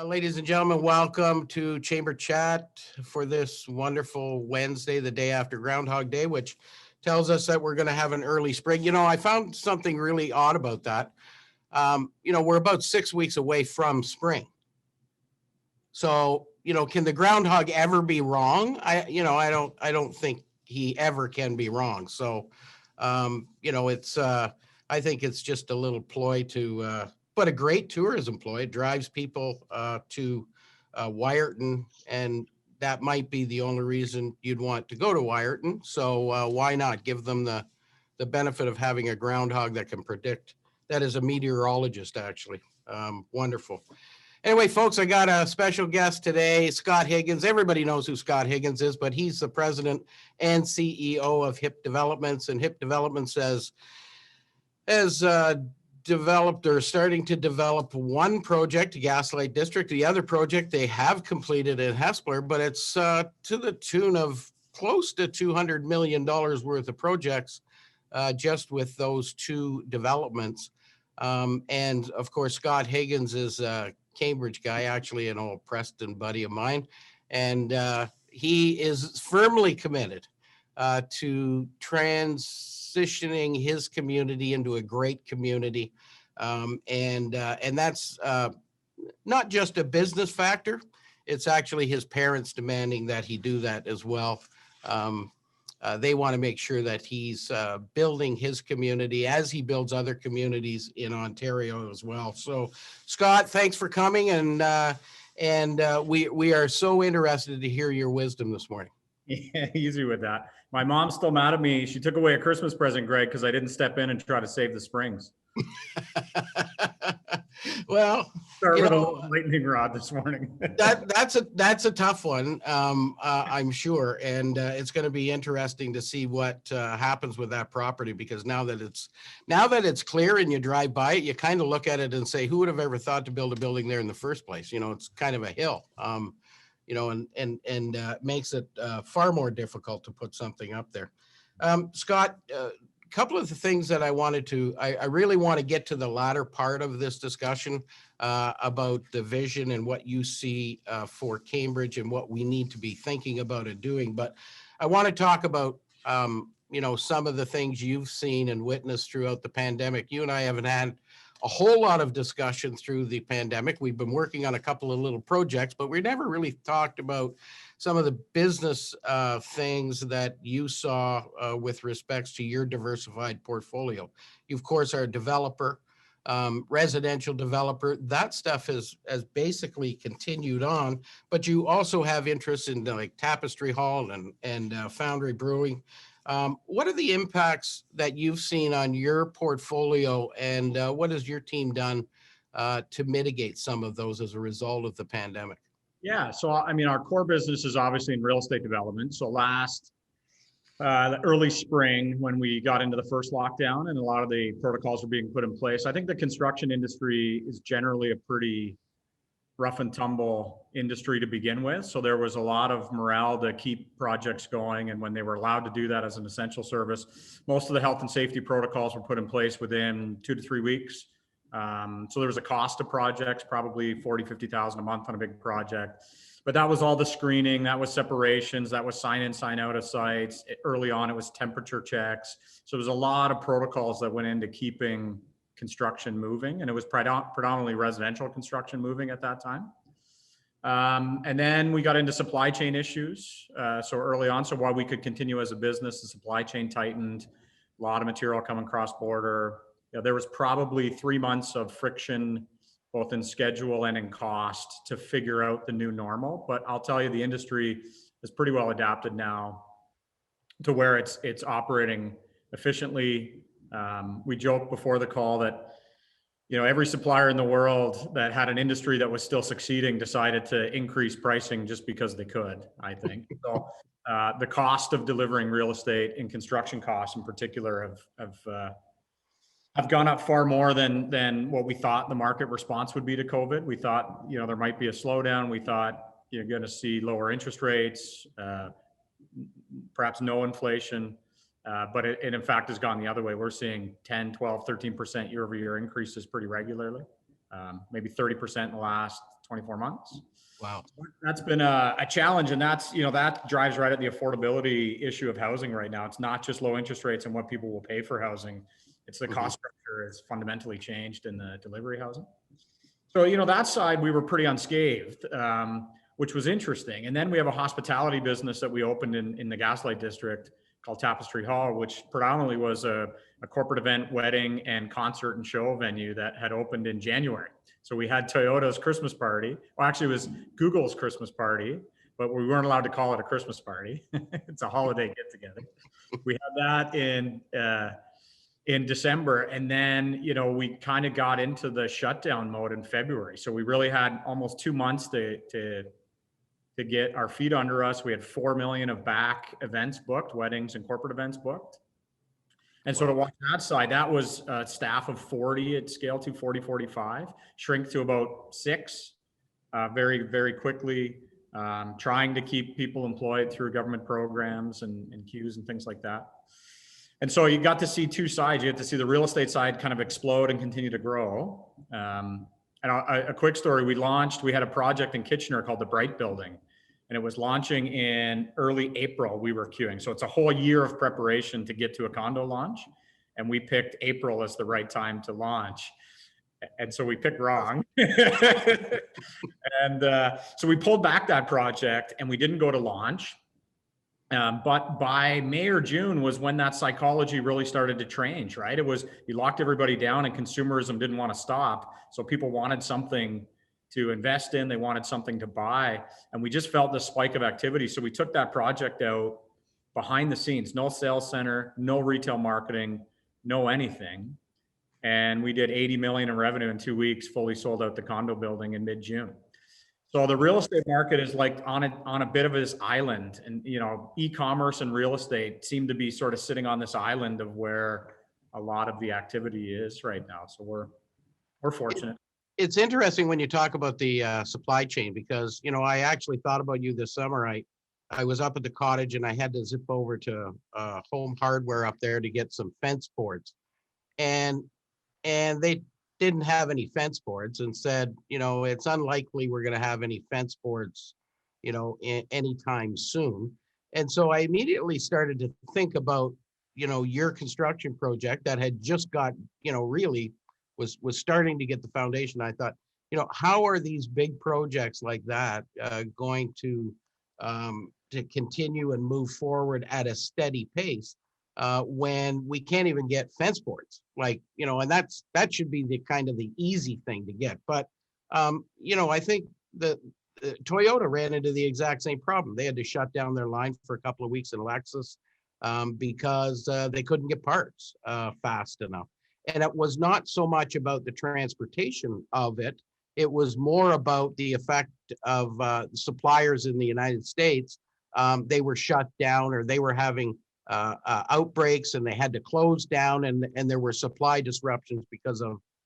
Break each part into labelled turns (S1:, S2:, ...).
S1: Ladies and gentlemen, welcome to Chamber Chat for this wonderful Wednesday, the day after Groundhog Day, which tells us that we're going to have an early spring. I found something really odd about that. We're about 6 weeks away from spring. So, can the groundhog ever be wrong? I don't think he ever can be wrong. So, I think it's just a little ploy but a great tourism ploy. It drives people to Wyerton, and that might be the only reason you'd want to go to Wyerton. So why not give them the benefit of having a groundhog that can predict? That is a meteorologist, actually. Wonderful. Anyway, folks, I got a special guest today, Scott Higgins. Everybody knows who Scott Higgins is, but he's the president and CEO of HIP Developments. And HIP Developments has developed or starting to develop one project, Gaslight District. The other project they have completed in Hespeler, but it's to the tune of close to $200 million worth of projects just with those two developments. And of course, Scott Higgins is a Cambridge guy, actually an old Preston buddy of mine. And he is firmly committed to transitioning his community into a great community. And that's not just a business factor. It's actually his parents demanding that he do that as well. They want to make sure that he's building his community as he builds other communities in Ontario as well. So, Scott, thanks for coming, and we are so interested to hear your wisdom this morning.
S2: Yeah, easy with that. My mom's still mad at me. She took away a Christmas present, Greg, because I didn't step in and try to save the springs.
S1: Well,
S2: start with a little lightning rod this morning.
S1: that's a tough one, I'm sure, and it's going to be interesting to see what happens with that property, because now that it's clear and you drive by it, you kind of look at it and say, who would have ever thought to build a building there in the first place? It's kind of a hill, and makes it far more difficult to put something up there. Scott, couple of the things that I really want to get to the latter part of this discussion about the vision and what you see for Cambridge and what we need to be thinking about and doing. But I want to talk about, some of the things you've seen and witnessed throughout the pandemic. You and I haven't had a whole lot of discussion through the pandemic. We've been working on a couple of little projects, but we never really talked about some of the business things that you saw with respects to your diversified portfolio. You, of course, are a developer, residential developer. That stuff has basically continued on, but you also have interest in like Tapestry Hall and Foundry Brewing. What are the impacts that you've seen on your portfolio, and what has your team done to mitigate some of those as a result of the pandemic?
S2: Yeah, so our core business is obviously in real estate development. So last the early spring, when we got into the first lockdown and a lot of the protocols were being put in place, I think the construction industry is generally a pretty rough and tumble industry to begin with. So there was a lot of morale to keep projects going. And when they were allowed to do that as an essential service, most of the health and safety protocols were put in place within 2 to 3 weeks. So there was a cost to projects, probably $40,000-$50,000 a month on a big project. But that was all the screening, that was separations, that was sign in, sign out of sites. Early on, it was temperature checks. So there's a lot of protocols that went into keeping construction moving, and it was predominantly residential construction moving at that time. And then we got into supply chain issues. So early on, so while we could continue as a business, the supply chain tightened, a lot of material coming cross border. There was probably 3 months of friction, both in schedule and in cost, to figure out the new normal. But I'll tell you, the industry is pretty well adapted now to where it's operating efficiently. We joked before the call that every supplier in the world that had an industry that was still succeeding decided to increase pricing just because they could, I think. So the cost of delivering real estate and construction costs in particular have gone up far more than what we thought the market response would be to COVID. We thought, there might be a slowdown. We thought you're going to see lower interest rates, perhaps no inflation. But it in fact has gone the other way. We're seeing 10, 12, 13% year over year increases pretty regularly, maybe 30% in the last 24 months.
S1: Wow.
S2: That's been a challenge, and that's, that drives right at the affordability issue of housing right now. It's not just low interest rates and what people will pay for housing. It's the cost structure is fundamentally changed in the delivery housing. So, that side, we were pretty unscathed, which was interesting. And then we have a hospitality business that we opened in the Gaslight District called Tapestry Hall, which predominantly was a corporate event, wedding, and concert and show venue that had opened in January. So we had Toyota's Christmas party. Well, actually, it was Google's Christmas party, but we weren't allowed to call it a Christmas party. It's a holiday get together. We had that in December, and then we kind of got into the shutdown mode in February. So we really had almost 2 months to get our feet under us. We had 4 million of back events booked, weddings and corporate events booked. And so to watch that side, that was a staff of 40 at scale to 40, 45, shrink to about 6 very, very quickly, trying to keep people employed through government programs and queues and things like that. And so you got to see two sides. You had to see the real estate side kind of explode and continue to grow. And a quick story, we had a project in Kitchener called the Bright Building, and it was launching in early April. We were queuing. So it's a whole year of preparation to get to a condo launch. And we picked April as the right time to launch. And so we picked wrong. And so we pulled back that project and we didn't go to launch. But by May or June was when that psychology really started to change, right? It was, you locked everybody down and consumerism didn't want to stop. So people wanted something to invest in, they wanted something to buy. And we just felt this spike of activity. So we took that project out behind the scenes, no sales center, no retail marketing, no anything. And we did 80 million in revenue in 2 weeks, fully sold out the condo building in mid-June. So the real estate market is like on a bit of this island, and e-commerce and real estate seem to be sort of sitting on this island of where a lot of the activity is right now. So we're fortunate.
S1: It's interesting when you talk about the supply chain, because I actually thought about you this summer. I was up at the cottage and I had to zip over to Home Hardware up there to get some fence boards, and they didn't have any fence boards and said, it's unlikely we're going to have any fence boards, anytime soon. And so I immediately started to think about, your construction project that had just got, really was starting to get the foundation. I thought, how are these big projects like that going to continue and move forward at a steady pace when we can't even get fence boards? And that should be the kind of the easy thing to get. But I think that Toyota ran into the exact same problem. They had to shut down their line for a couple of weeks in Lexus because they couldn't get parts fast enough. And it was not so much about the transportation of it. It was more about the effect of suppliers in the United States. They were shut down, or they were having outbreaks, and they had to close down, and there were supply disruptions because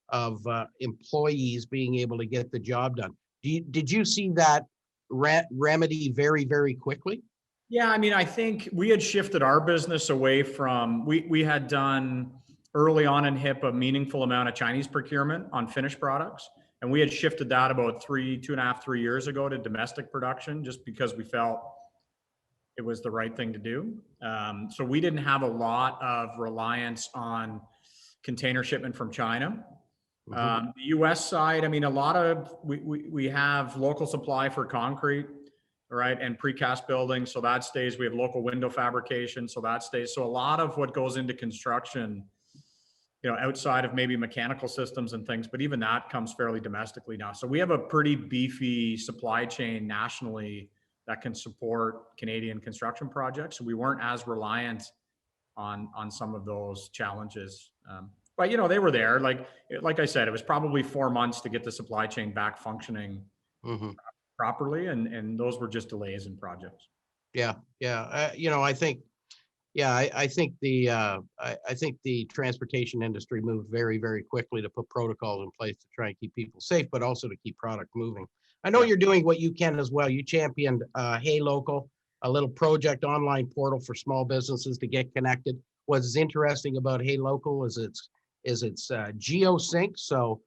S1: of employees being able to get the job done. Did you see that remedy very, very quickly?
S2: Yeah, I think we had shifted our business away from, we had done early on in HIP a meaningful amount of Chinese procurement on finished products. And we had shifted that about 2.5, 3 years ago to domestic production, just because we felt it was the right thing to do. So we didn't have a lot of reliance on container shipment from China. The US side, a lot of, we have local supply for concrete, right, and precast buildings, so that stays. We have local window fabrication, so that stays. So a lot of what goes into construction, outside of maybe mechanical systems and things, but even that comes fairly domestically now. So we have a pretty beefy supply chain nationally that can support Canadian construction projects. So we weren't as reliant on some of those challenges. But they were there. Like I said, it was probably 4 months to get the supply chain back functioning properly, and those were just delays in projects.
S1: Yeah. I think the transportation industry moved very, very quickly to put protocols in place to try and keep people safe, but also to keep product moving. I know you're doing what you can as well. You championed Hey Local, a little project online portal for small businesses to get connected. What's interesting about Hey Local is it's geosync. So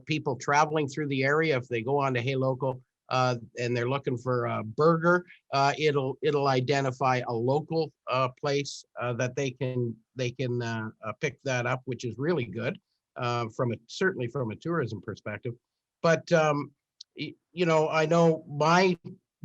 S1: People traveling through the area, if they go on to Hey Local, and they're looking for a burger, it'll identify a local place that they can pick that up, which is really good certainly from a tourism perspective. But I know my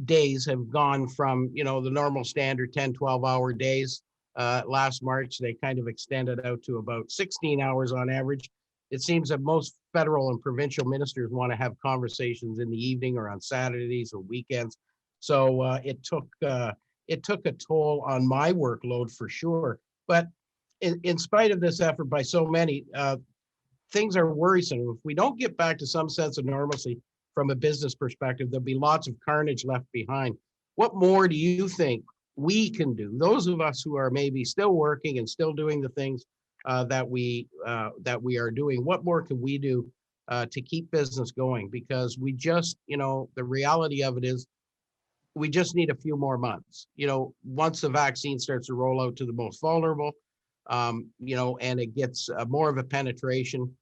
S1: days have gone from the normal standard 10-12 hour days. Last March they kind of extended out to about 16 hours on average. It seems that most federal and provincial ministers want to have conversations in the evening or on Saturdays or weekends. So it took a toll on my workload for sure. But in spite of this effort by so many, things are worrisome. If we don't get back to some sense of normalcy from a business perspective, there'll be lots of carnage left behind. What more do you think we can do? Those of us who are maybe still working and still doing the things that we are doing, what more can we do to keep business going? Because we just, the reality of it is we just need a few more months. Once the vaccine starts to roll out to the most vulnerable, and it gets more of a penetration,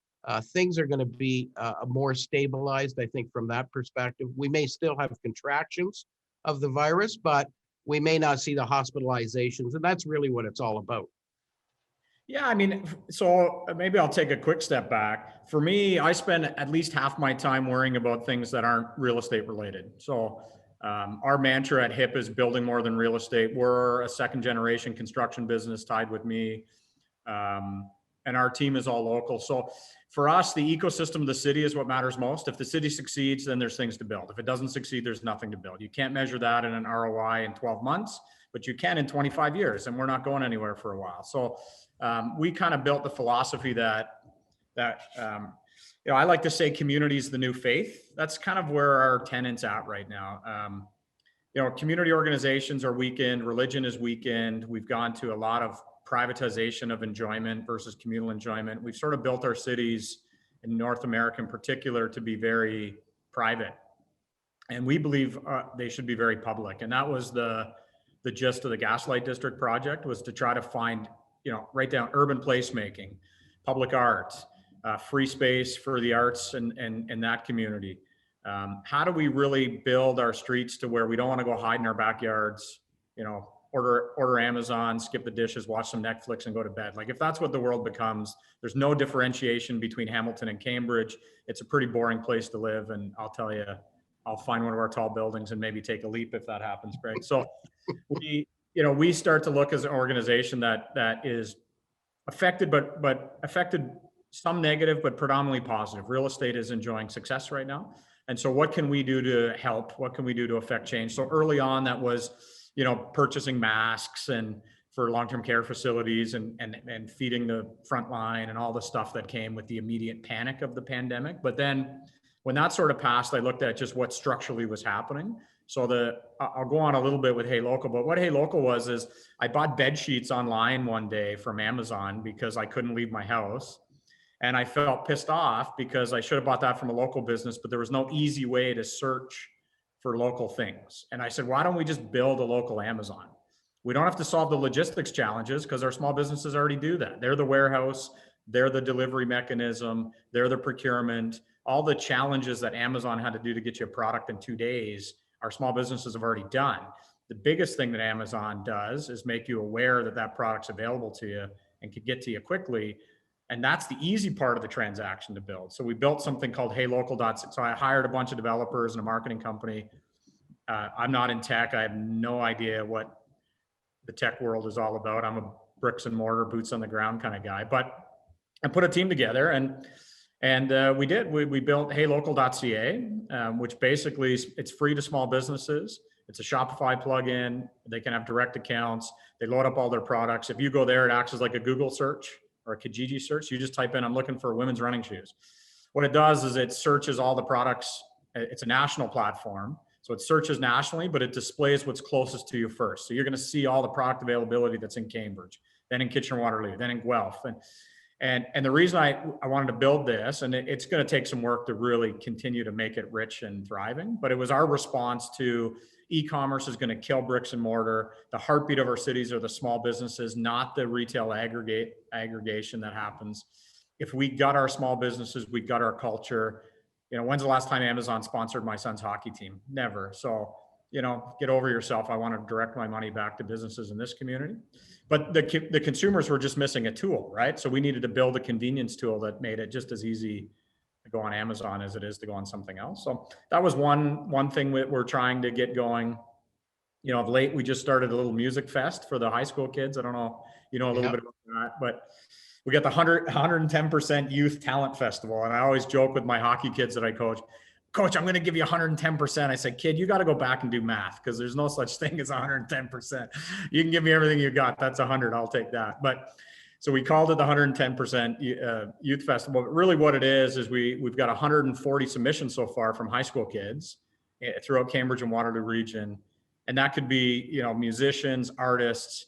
S1: things are going to be more stabilized, I think, from that perspective. We may still have contractions of the virus, but we may not see the hospitalizations, and that's really what it's all about.
S2: Yeah, I mean, so maybe I'll take a quick step back. For me, I spend at least half my time worrying about things that aren't real estate related. So our mantra at HIP is building more than real estate. We're a second generation construction business tied with me. And our team is all local. So for us, the ecosystem of the city is what matters most. If the city succeeds, then there's things to build. If it doesn't succeed, there's nothing to build. You can't measure that in an ROI in 12 months, but you can in 25 years, and we're not going anywhere for a while. So we kind of built the philosophy that I like to say community is the new faith. That's kind of where our tenant's at right now. Community organizations are weakened, religion is weakened. We've gone to a lot of privatization of enjoyment versus communal enjoyment. We've sort of built our cities in North America in particular to be very private. And we believe they should be very public. And that was the gist of the Gaslight District project, was to try to find, write down urban placemaking, public art, free space for the arts and that community. How do we really build our streets to where we don't want to go hide in our backyards, order Amazon, skip the dishes, watch some Netflix and go to bed. Like if that's what the world becomes, there's no differentiation between Hamilton and Cambridge. It's a pretty boring place to live. And I'll tell you, I'll find one of our tall buildings and maybe take a leap if that happens, Greg. So we start to look as an organization that is affected, but affected some negative, but predominantly positive. Real estate is enjoying success right now. And so what can we do to help? What can we do to affect change? So early on, that was, purchasing masks and for long-term care facilities and feeding the front line and all the stuff that came with the immediate panic of the pandemic. But then when that sort of passed, I looked at just what structurally was happening. So I'll go on a little bit with Hey Local, but what Hey Local is I bought bed sheets online one day from Amazon because I couldn't leave my house. And I felt pissed off because I should have bought that from a local business, but there was no easy way to search for local things. And I said, why don't we just build a local Amazon? We don't have to solve the logistics challenges because our small businesses already do that. They're the warehouse, they're the delivery mechanism, they're the procurement, all the challenges that Amazon had to do to get you a product in 2 days, our small businesses have already done. The biggest thing that Amazon does is make you aware that that product's available to you and can get to you quickly. And that's the easy part of the transaction to build. So we built something called HeyLocal. So I hired a bunch of developers and a marketing company. I'm not in tech. I have no idea what the tech world is all about. I'm a bricks and mortar, boots on the ground kind of guy. But I put a team together and we did. We built HeyLocal.ca, which basically it's free to small businesses. It's a Shopify plugin. They can have direct accounts. They load up all their products. If you go there, it acts as like a Google search or a Kijiji search. You just type in, I'm looking for women's running shoes. What it does is it searches all the products. It's a national platform. So it searches nationally, but it displays what's closest to you first. So you're going to see all the product availability that's in Cambridge, then in Kitchener-Waterloo, then in Guelph. And the reason I wanted to build this, and it's going to take some work to really continue to make it rich and thriving, but it was our response to e-commerce is going to kill bricks and mortar. The heartbeat of our cities are the small businesses, not the retail aggregation that happens. if we gut our small businesses, we gut our culture. When's the last time Amazon sponsored my son's hockey team? Never. So, get over yourself. I want to direct my money back to businesses in this community. But the consumers were just missing a tool, right? So we needed to build a convenience tool that made it just as easy to go on Amazon as it is to go on something else. So that was one thing we're trying to get going. Of late, we just started a little music fest for the high school kids. I don't know, a little bit about that, but we got the 110% youth talent festival. And I always joke with my hockey kids that I coach, I'm going to give you 110%. I said, kid, you got to go back and do math, because there's no such thing as 110%. You can give me everything you got. That's 100. I'll take that. But so we called it the 110% youth festival. But really what it is we've got 140 submissions so far from high school kids throughout Cambridge and Waterloo region. And that could be, musicians, artists,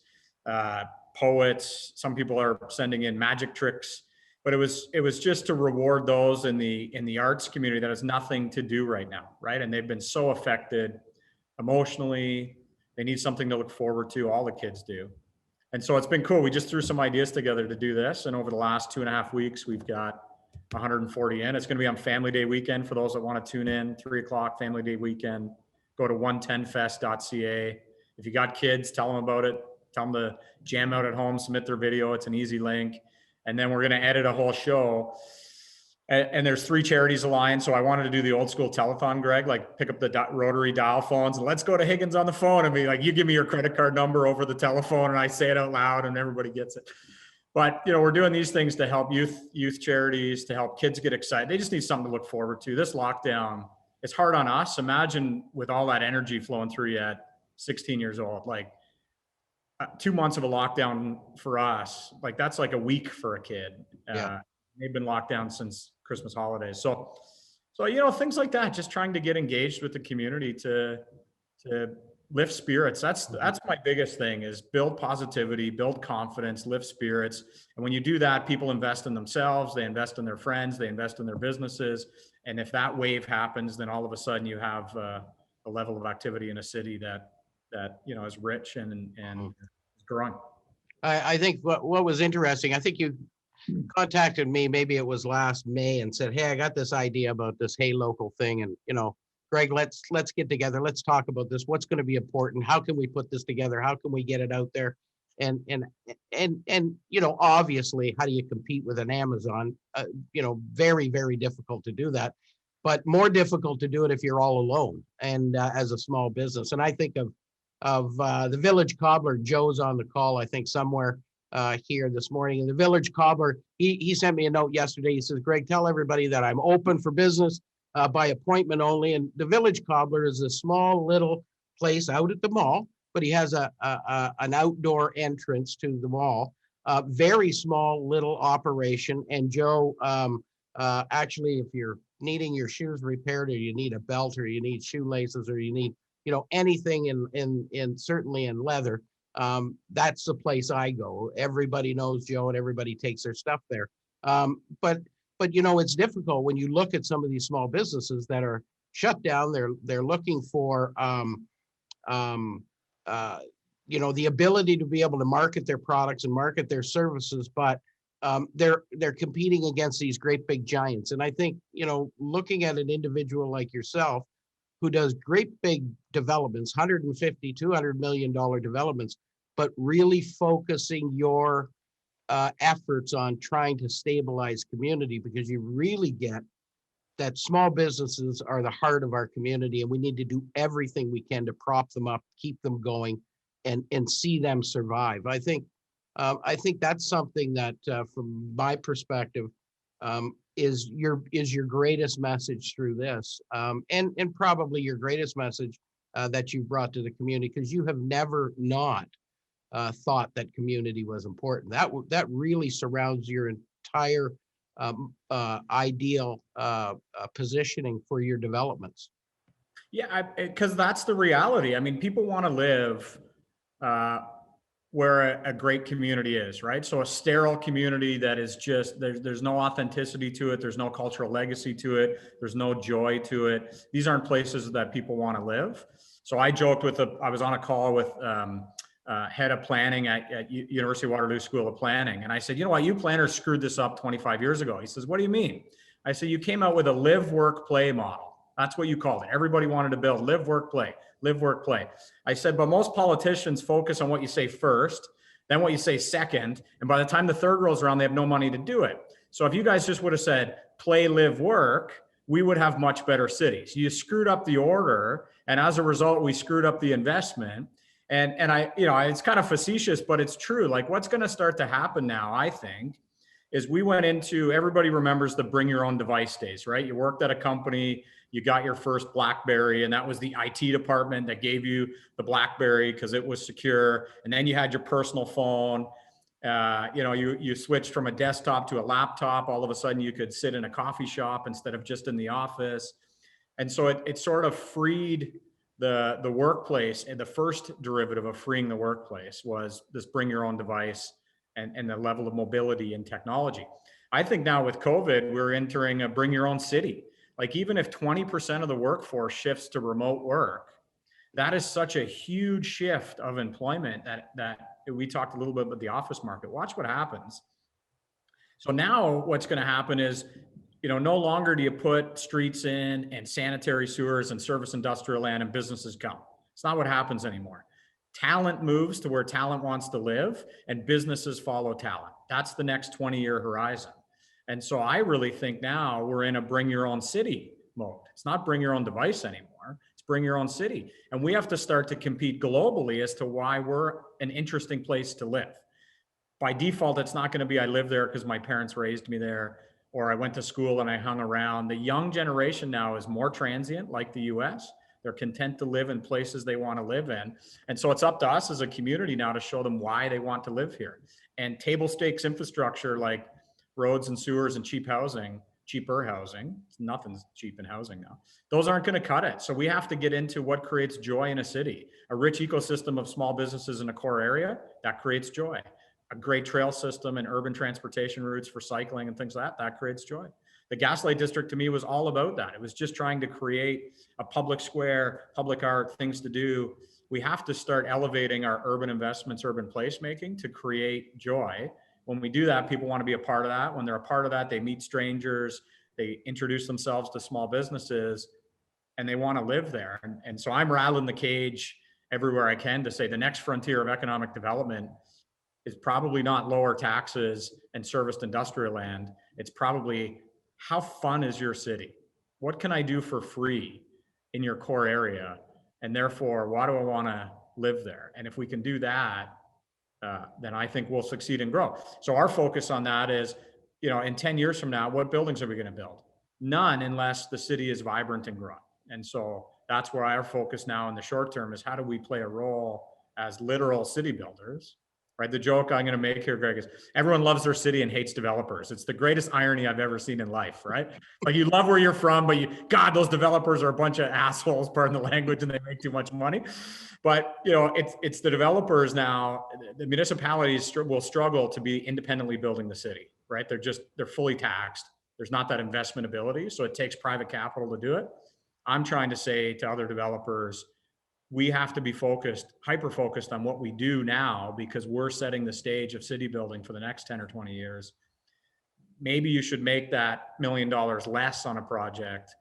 S2: poets. Some people are sending in magic tricks, but it was just to reward those in the arts community that has nothing to do right now, right? And they've been so affected emotionally. They need something to look forward to. All the kids do. And so it's been cool. We just threw some ideas together to do this. And over the last 2.5 weeks, we've got 140 in. It's going to be on Family Day weekend for those that want to tune in, 3:00 Family Day weekend. Go to 110fest.ca. If you got kids, tell them about it. Tell them to jam out at home, submit their video. It's an easy link. And then we're going to edit a whole show. And there's 3 charities aligned. So I wanted to do the old school telethon, Greg, like pick up the rotary dial phones and let's go to Higgins on the phone and be like, you give me your credit card number over the telephone and I say it out loud and everybody gets it. But, we're doing these things to help youth charities, to help kids get excited. They just need something to look forward to. This lockdown, it's hard on us. Imagine with all that energy flowing through you at 16 years old, like 2 months of a lockdown for us, like that's like a week for a kid. They've been locked down since Christmas holidays. So, things like that, just trying to get engaged with the community to lift spirits. That's my biggest thing, is build positivity, build confidence, lift spirits. And when you do that, people invest in themselves, they invest in their friends, they invest in their businesses. And if that wave happens, then all of a sudden you have a level of activity in a city that is rich and is growing.
S1: I think what was interesting, I think you contacted me, maybe it was last May, and said, hey, I got this idea about this Hey Local thing. And, Greg, let's get together. Let's talk about this. What's going to be important? How can we put this together? How can we get it out there? And obviously, how do you compete with an Amazon? Very, very difficult to do that, but more difficult to do it if you're all alone and as a small business. And I think of the Village Cobbler. Joe's on the call, I think, somewhere here this morning. And the Village Cobbler, he sent me a note yesterday. He says, Greg, tell everybody that I'm open for business by appointment only. And the Village Cobbler is a small little place out at the mall, but he has an outdoor entrance to the mall. Very small little operation. And Joe, actually, if you're needing your shoes repaired, or you need a belt, or you need shoelaces, or you need anything in certainly in leather, that's the place I go. Everybody knows Joe and everybody takes their stuff there. But it's difficult when you look at some of these small businesses that are shut down. They're looking for the ability to be able to market their products and market their services, but they're competing against these great big giants. And I think, looking at an individual like yourself who does great big developments, $150, $200 million developments, but really focusing your efforts on trying to stabilize community, because you really get that small businesses are the heart of our community, and we need to do everything we can to prop them up, keep them going, and see them survive. I think that's something that, from my perspective, is your greatest message through this, and probably your greatest message that you brought to the community, because you have never not thought that community was important. That really surrounds your entire ideal positioning for your developments.
S2: Yeah, because that's the reality. I mean, people want to live where a great community is, right? So a sterile community that is just, there's no authenticity to it. There's no cultural legacy to it. There's no joy to it. These aren't places that people want to live. So I joked I was on a call with head of planning at University of Waterloo School of Planning. And I said, you know what, you planners screwed this up 25 years ago. He says, what do you mean? I said, you came out with a live, work, play model. That's what you called it. Everybody wanted to build live, work, play, live, work, play. I said, but most politicians focus on what you say first, then what you say second. And by the time the third rolls around, they have no money to do it. So if you guys just would have said play, live, work, we would have much better cities. You screwed up the order. And as a result, we screwed up the investment. And I, it's kind of facetious, but it's true. Like what's going to start to happen now, I think, is we went into, everybody remembers the bring your own device days, right? You worked at a company, you got your first BlackBerry, and that was the IT department that gave you the BlackBerry because it was secure. And then you had your personal phone. You switched from a desktop to a laptop. All of a sudden you could sit in a coffee shop instead of just in the office. And so it sort of freed the workplace. And the first derivative of freeing the workplace was this bring your own device and the level of mobility and technology. I think now with COVID, we're entering a bring your own city. Like even if 20% of the workforce shifts to remote work, that is such a huge shift of employment that we talked a little bit about the office market. Watch what happens. So now what's going to happen is, no longer do you put streets in and sanitary sewers and service industrial land and businesses come. It's not what happens anymore. Talent moves to where talent wants to live and businesses follow talent. That's the next 20-year horizon. And so I really think now we're in a bring your own city mode. It's not bring your own device anymore. It's bring your own city. And we have to start to compete globally as to why we're an interesting place to live. By default, it's not going to be I live there because my parents raised me there, or I went to school and I hung around. The young generation now is more transient, like the US. They're content to live in places they want to live in. And so it's up to us as a community now to show them why they want to live here. And table stakes infrastructure like roads and sewers and cheaper housing, nothing's cheap in housing now. Those aren't going to cut it. So we have to get into what creates joy in a city. A rich ecosystem of small businesses in a core area, that creates joy. A great trail system and urban transportation routes for cycling and things like that creates joy. The Gaslight District to me was all about that. It was just trying to create a public square, public art, things to do. We have to start elevating our urban investments, urban placemaking to create joy. When we do that, people want to be a part of that. When they're a part of that, they meet strangers, they introduce themselves to small businesses, and they want to live there. And so I'm rattling the cage everywhere I can to say the next frontier of economic development is probably not lower taxes and serviced industrial land. It's probably how fun is your city? What can I do for free in your core area? And therefore, why do I want to live there? And if we can do that, then I think we'll succeed and grow. So our focus on that is, in 10 years from now, what buildings are we going to build? None, unless the city is vibrant and growing. And so that's where our focus now in the short term is how do we play a role as literal city builders, right? The joke I'm going to make here, Greg, is everyone loves their city and hates developers. It's the greatest irony I've ever seen in life, right? Like you love where you're from, but God, those developers are a bunch of assholes, pardon the language, and they make too much money. But, it's the developers now, the municipalities will struggle to be independently building the city, right? They're fully taxed. There's not that investment ability. So it takes private capital to do it. I'm trying to say to other developers, we have to be hyper-focused on what we do now because we're setting the stage of city building for the next 10 or 20 years. Maybe you should make that $1 million less on a project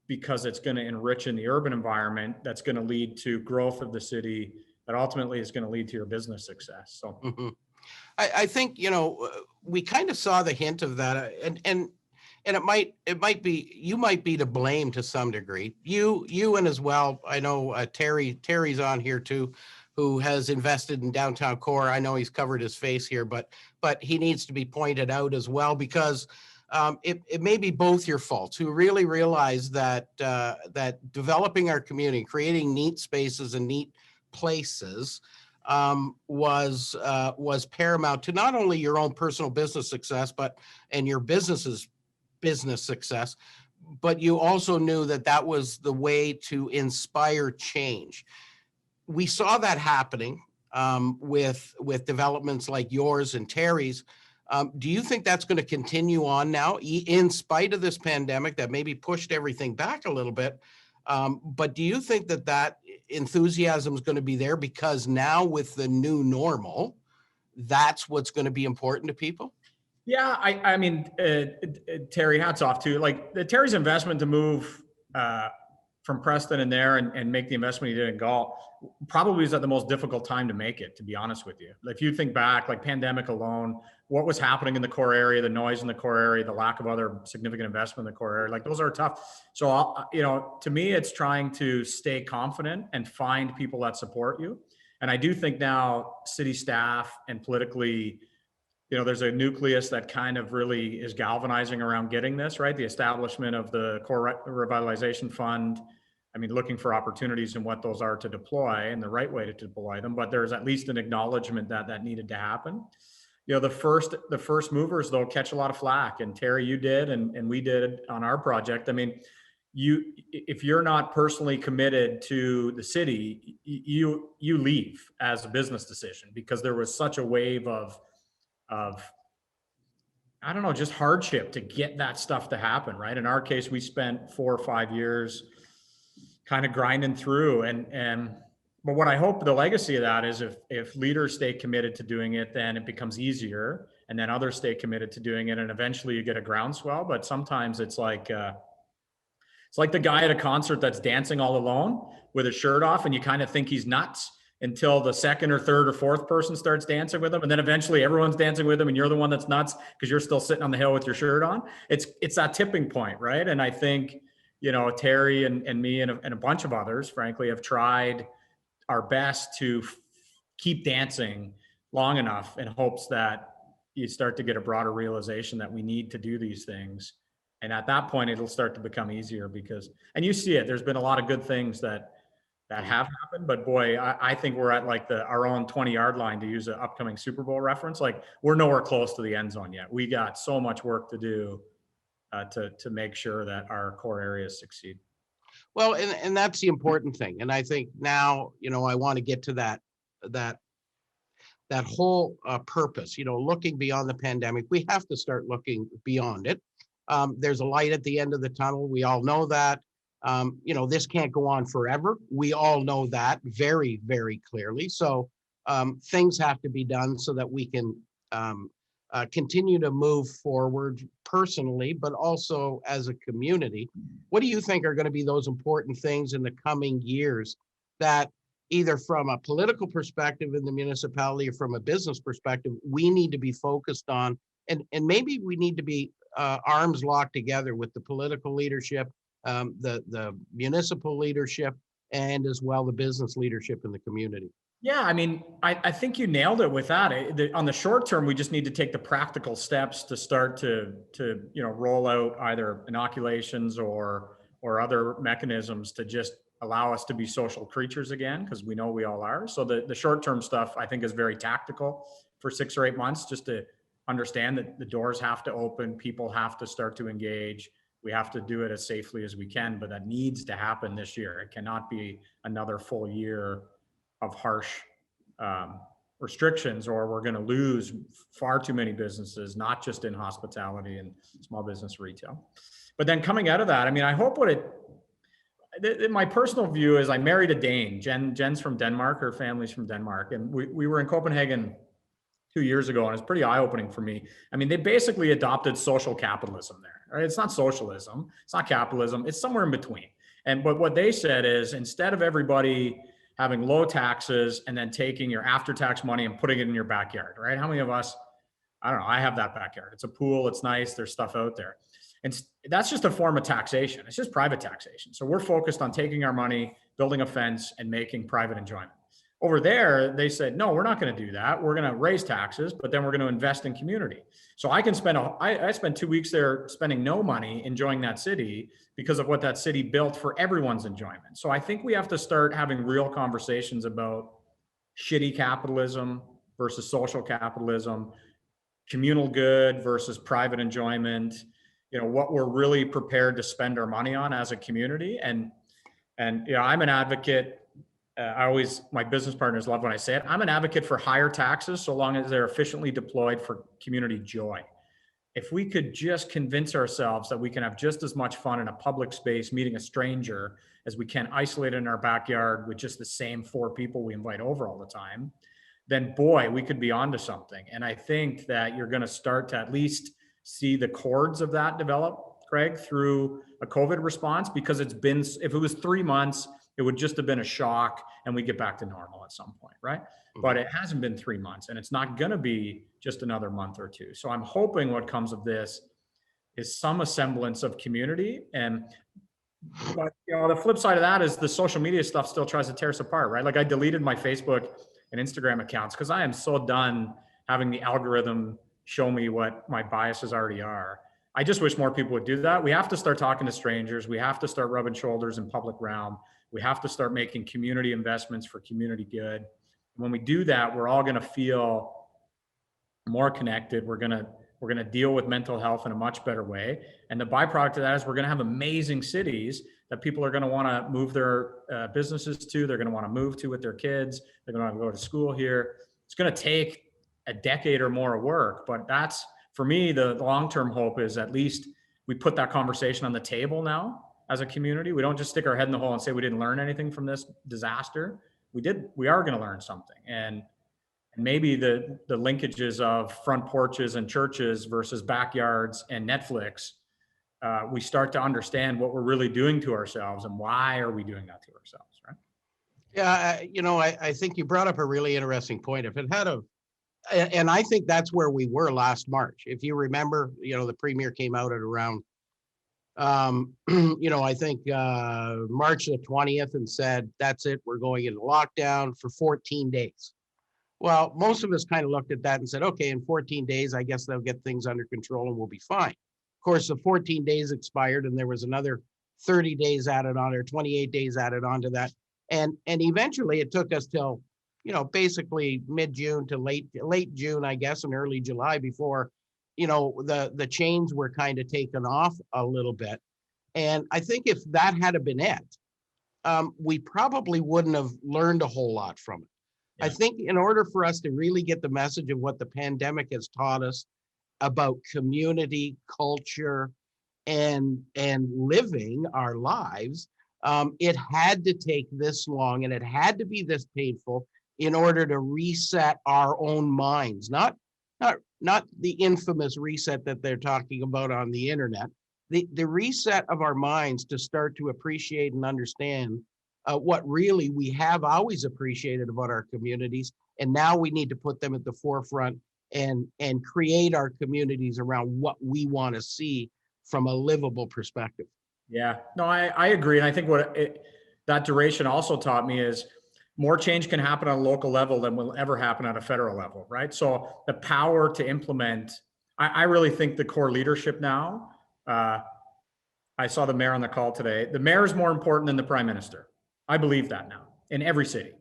S2: because it's going to enrich in the urban environment. That's going to lead to growth of the city that ultimately is going to lead to your business success. So
S1: I think, we kind of saw the hint of that and it might be, you might be to blame to some degree. You and as well, I know Terry's on here too, who has invested in downtown core. I know he's covered his face here, but he needs to be pointed out as well because it may be both your faults. Who really realize that developing our community, creating neat spaces and neat places was paramount to not only your own personal business success, and your business's business success, but you also knew that was the way to inspire change. We saw that happening with developments like yours and Terry's. Do you think that's going to continue on now, in spite of this pandemic that maybe pushed everything back a little bit? But do you think that enthusiasm is going to be there because now with the new normal, that's what's going to be important to people?
S2: Yeah, I mean, Terry, hats off to like Terry's investment to move from Preston and there and make the investment he did in Galt probably is at the most difficult time to make it, to be honest with you. If you think back, like pandemic alone, what was happening in the core area, the noise in the core area, the lack of other significant investment in the core area, like those are tough. So, to me, it's trying to stay confident and find people that support you. And I do think now city staff and politically, there's a nucleus that kind of really is galvanizing around getting this, right? The establishment of the core revitalization fund. I mean, looking for opportunities and what those are to deploy and the right way to deploy them. But there's at least an acknowledgement that needed to happen. The first movers, though, catch a lot of flack. And Terry, you did, and we did on our project. I mean, if you're not personally committed to the city, you leave as a business decision, because there was such a wave of I don't know, just hardship to get that stuff to happen, right? In our case, we spent 4 or 5 years kind of grinding through, but what I hope the legacy of that is if leaders stay committed to doing it, then it becomes easier, and then others stay committed to doing it, and eventually you get a groundswell. But sometimes it's like the guy at a concert that's dancing all alone with his shirt off, and you kind of think he's nuts until the second or third or fourth person starts dancing with him. And then eventually everyone's dancing with him and you're the one that's nuts because you're still sitting on the hill with your shirt on. It's that tipping point, right? And I think, Terry and me and a bunch of others, frankly, have tried our best to keep dancing long enough in hopes that you start to get a broader realization that we need to do these things. And at that point, it'll start to become easier and you see it, there's been a lot of good things that have happened, but boy, I think we're at like our own 20-yard line, to use an upcoming Super Bowl reference. Like, we're nowhere close to the end zone yet. We got so much work to do to make sure that our core areas succeed.
S1: Well, and that's the important thing. And I think now, I want to get to that whole purpose, looking beyond the pandemic. We have to start looking beyond it. There's a light at the end of the tunnel. We all know that. This can't go on forever. We all know that very, very clearly. So things have to be done so that we can continue to move forward personally, but also as a community. What do you think are going to be those important things in the coming years that either from a political perspective in the municipality or from a business perspective, we need to be focused on? And maybe we need to be arms locked together with the political leadership, the municipal leadership, and as well the business leadership in the community.
S2: Yeah, I mean, I think you nailed it with that. On the short term, we just need to take the practical steps to start to roll out either inoculations or other mechanisms to just allow us to be social creatures again, because we know we all are. So the short term stuff, I think, is very tactical for 6 or 8 months, just to understand that the doors have to open, people have to start to engage. We have to do it as safely as we can, but that needs to happen this year. It cannot be another full year of harsh restrictions, or we're going to lose far too many businesses, not just in hospitality and small business retail. But then coming out of that, I mean, I hope my personal view is, I married a Dane. Jen's from Denmark, her family's from Denmark. And we were in Copenhagen 2 years ago, and it's pretty eye-opening for me. I mean, they basically adopted social capitalism there. Right? It's not socialism, it's not capitalism, it's somewhere in between. But what they said is, instead of everybody having low taxes and then taking your after-tax money and putting it in your backyard, right? How many of us, I don't know, I have that backyard. It's a pool, it's nice, there's stuff out there. And that's just a form of taxation. It's just private taxation. So we're focused on taking our money, building a fence, and making private enjoyment. Over there, they said, no, we're not going to do that. We're going to raise taxes, but then we're going to invest in community. So I can I spent 2 weeks there spending no money enjoying that city because of what that city built for everyone's enjoyment. So I think we have to start having real conversations about shitty capitalism versus social capitalism, communal good versus private enjoyment, what we're really prepared to spend our money on as a community. And I'm an advocate. My business partners love when I say it. I'm an advocate for higher taxes so long as they're efficiently deployed for community joy. if we could just convince ourselves that we can have just as much fun in a public space meeting a stranger as we can isolated in our backyard with just the same 4 people we invite over all the time, then boy, we could be onto something. And I think that you're going to start to at least see the chords of that develop, Craig, through a COVID response, because it's been, if it was 3 months, it would just have been a shock and we get back to normal at some point, right? But it hasn't been 3 months, and it's not going to be just another month or two. So I'm hoping what comes of this is some semblance of community. But the flip side of that is the social media stuff still tries to tear us apart, right? Like I deleted my Facebook and Instagram accounts because I am so done having the algorithm show me what my biases already are. I just wish more people would do that. We have to start talking to strangers. We have to start rubbing shoulders in public realm. We have to start making community investments for community good. When we do that, we're all going to feel more connected. We're going to deal with mental health in a much better way. And the byproduct of that is we're going to have amazing cities that people are going to want to move their businesses to. They're going to want to move to with their kids. They're going to want to go to school here. It's going to take a decade or more of work, but that's, for me, the long-term hope is at least we put that conversation on the table now as a community. We don't just stick our head in the hole and say we didn't learn anything from this disaster. We are going to learn something. And maybe the linkages of front porches and churches versus backyards and Netflix, we start to understand what we're really doing to ourselves and why are we doing that to ourselves, right?
S1: Yeah, I think you brought up a really interesting point. If it had and I think that's where we were last March. If you remember, the premier came out at around, I think March the 20th and said, that's it, we're going into lockdown for 14 days. Well, most of us kind of looked at that and said, okay, in 14 days, I guess they'll get things under control and we'll be fine. Of course, the 14 days expired and there was another 30 days added on, or 28 days added onto that. And eventually it took us till, basically mid-June to late June, I guess, and early July before, the chains were kind of taken off a little bit. And I think if that had been it, we probably wouldn't have learned a whole lot from it. Yeah. I think in order for us to really get the message of what the pandemic has taught us about community, culture, and living our lives, it had to take this long and it had to be this painful in order to reset our own minds, not the infamous reset that they're talking about on the internet, the reset of our minds to start to appreciate and understand what really we have always appreciated about our communities. And now we need to put them at the forefront and create our communities around what we want to see from a livable perspective.
S2: Yeah, no, I agree. And I think that duration also taught me is more change can happen on a local level than will ever happen at a federal level, right? So the power to implement, I really think the core leadership now, I saw the mayor on the call today. The mayor is more important than the prime minister. I believe that now in every city,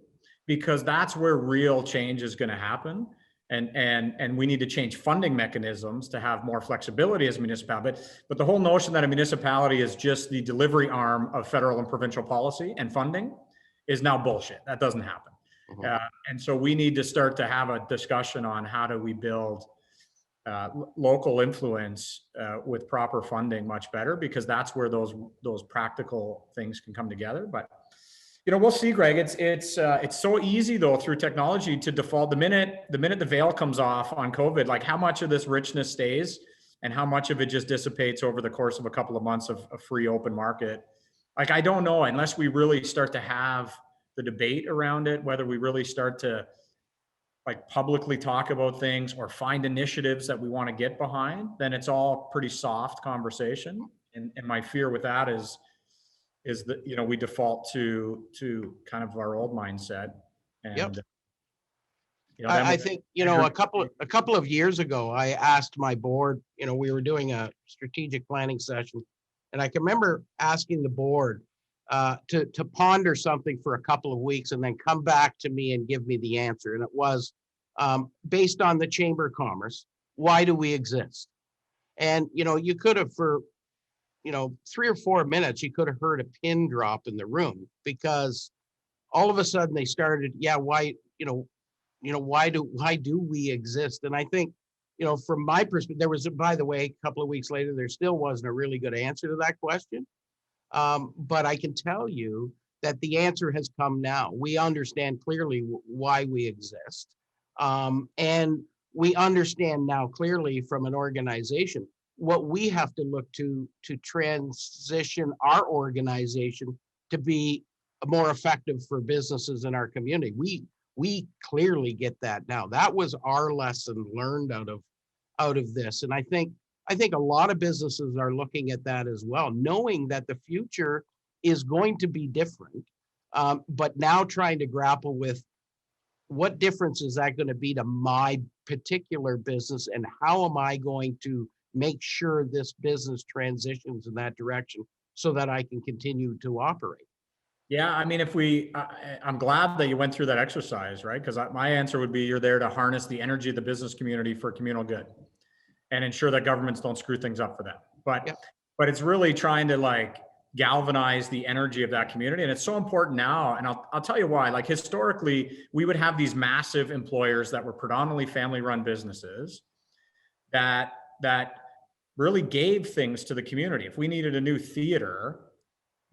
S2: because that's where real change is going to happen. And we need to change funding mechanisms to have more flexibility as a municipality. But the whole notion that a municipality is just the delivery arm of federal and provincial policy and funding is now bullshit. That doesn't happen. Mm-hmm. And so we need to start to have a discussion on how do we build local influence with proper funding much better, because that's where those practical things can come together. But we'll see, Greg. It's so easy though through technology to default the minute the veil comes off on COVID. Like how much of this richness stays and how much of it just dissipates over the course of a couple of months of a free open market. Like I don't know, unless we really start to have the debate around it, whether we really start to like publicly talk about things or find initiatives that we want to get behind, then it's all pretty soft conversation. And my fear with that is that, we default to kind of our old mindset. And,
S1: yep. I think, a couple of years ago, I asked my board, we were doing a strategic planning session, and I can remember asking the board to ponder something for a couple of weeks and then come back to me and give me the answer. And it was based on the Chamber of Commerce, why do we exist? And, you could have for 3 or 4 minutes, you could have heard a pin drop in the room, because all of a sudden they started, why do we exist? And I think from my perspective, there was, by the way, a couple of weeks later, there still wasn't a really good answer to that question. But I can tell you that the answer has come now. We understand clearly why we exist. And we understand now clearly from an organization what we have to look to transition our organization to be more effective for businesses in our community. We clearly get that now. That was our lesson learned out of this. And I think a lot of businesses are looking at that as well, knowing that the future is going to be different, but now trying to grapple with what difference is that going to be to my particular business, and how am I going to make sure this business transitions in that direction so that I can continue to operate.
S2: Yeah, I mean, I'm glad that you went through that exercise, right? Because my answer would be you're there to harness the energy of the business community for communal good and ensure that governments don't screw things up for them. But
S1: Yep.
S2: but it's really trying to like galvanize the energy of that community. And it's so important now. And I'll tell you why. Like historically, we would have these massive employers that were predominantly family-run businesses that really gave things to the community. If we needed a new theater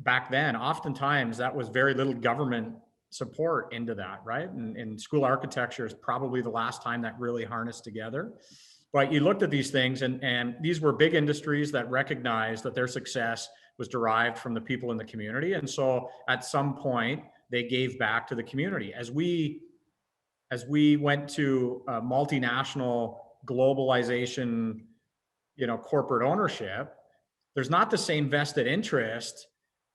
S2: back then, oftentimes that was very little government support into that, right? And school architecture is probably the last time that really harnessed together. But you looked at these things, and these were big industries that recognized that their success was derived from the people in the community. And so at some point, they gave back to the community. As we went to multinational globalization, corporate ownership, there's not the same vested interest.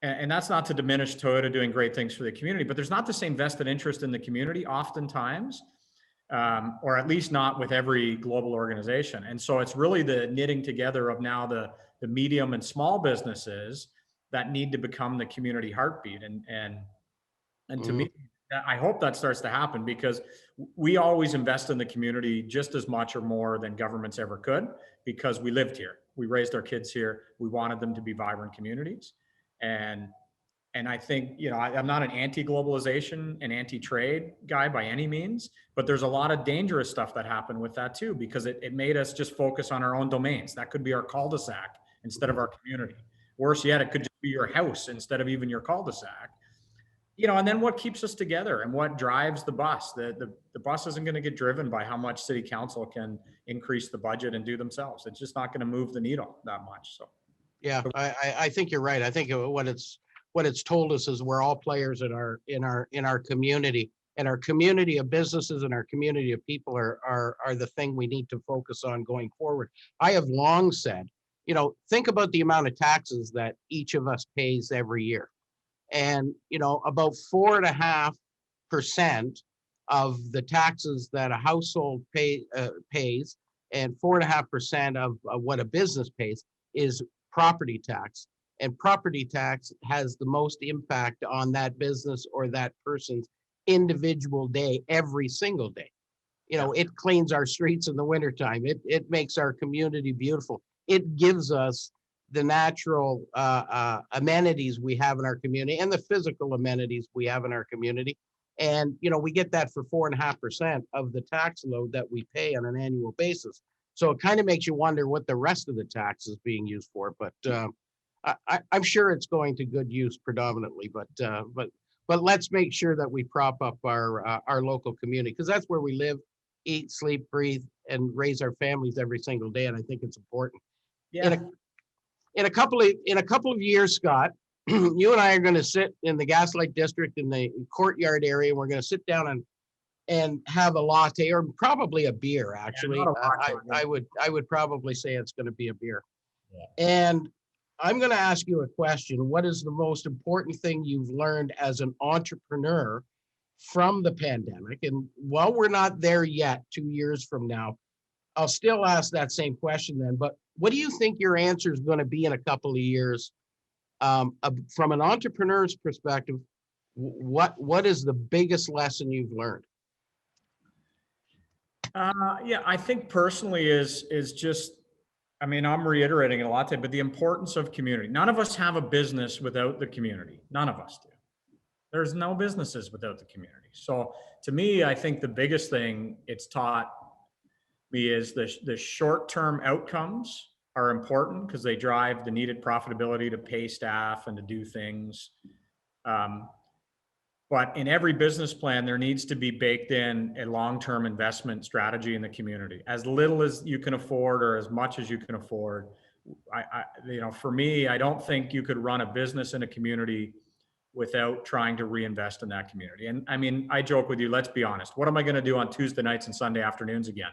S2: And that's not to diminish Toyota doing great things for the community, but there's not the same vested interest in the community oftentimes, or at least not with every global organization. And so it's really the knitting together of now the medium and small businesses that need to become the community heartbeat. And to me, I hope that starts to happen, because we always invest in the community just as much or more than governments ever could, because we lived here. We raised our kids here. We wanted them to be vibrant communities. And I think, I'm not an anti-globalization and anti-trade guy by any means, but there's a lot of dangerous stuff that happened with that too, because it made us just focus on our own domains. That could be our cul-de-sac instead of our community. Worse yet, it could just be your house instead of even your cul-de-sac. And then what keeps us together and what drives the bus? The bus isn't going to get driven by how much city council can increase the budget and do themselves. It's just not going to move the needle that much. So.
S1: Yeah, I think you're right. I think what it's told us is we're all players in our community, and our community of businesses and our community of people are the thing we need to focus on going forward. I have long said, think about the amount of taxes that each of us pays every year. And, about 4.5% of the taxes that a household pays, and 4.5% of what a business pays is property tax. And property tax has the most impact on that business or that person's individual day every single day. It cleans our streets in the wintertime. It makes our community beautiful. It gives us the natural amenities we have in our community and the physical amenities we have in our community. And, we get that for 4.5% of the tax load that we pay on an annual basis. So it kind of makes you wonder what the rest of the tax is being used for. But I'm sure it's going to good use predominantly. But let's make sure that we prop up our local community, because that's where we live, eat, sleep, breathe, and raise our families every single day. And I think it's important.
S2: Yeah.
S1: In a couple of years, Scott, you and I are going to sit in the Gaslight District in the courtyard area. And we're going to sit down and have a latte, or probably a beer. Actually, I would probably say it's going to be a beer. Yeah. And I'm going to ask you a question. What is the most important thing you've learned as an entrepreneur from the pandemic? And while we're not there yet, 2 years from now, I'll still ask that same question then. But what do you think your answer is going to be in a couple of years? From an entrepreneur's perspective, what is the biggest lesson you've learned?
S2: Yeah, I think personally is just, I'm reiterating it a lot today, but the importance of community. None of us have a business without the community. None of us do. There's no businesses without the community. So to me, I think the biggest thing it's taught me is the short-term outcomes are important because they drive the needed profitability to pay staff and to do things. Um, but in every business plan, there needs to be baked in a long-term investment strategy in the community, as little as you can afford or as much as you can afford. For me, I don't think you could run a business in a community without trying to reinvest in that community. And I mean, I joke with you, let's be honest. What am I going to do on Tuesday nights and Sunday afternoons again?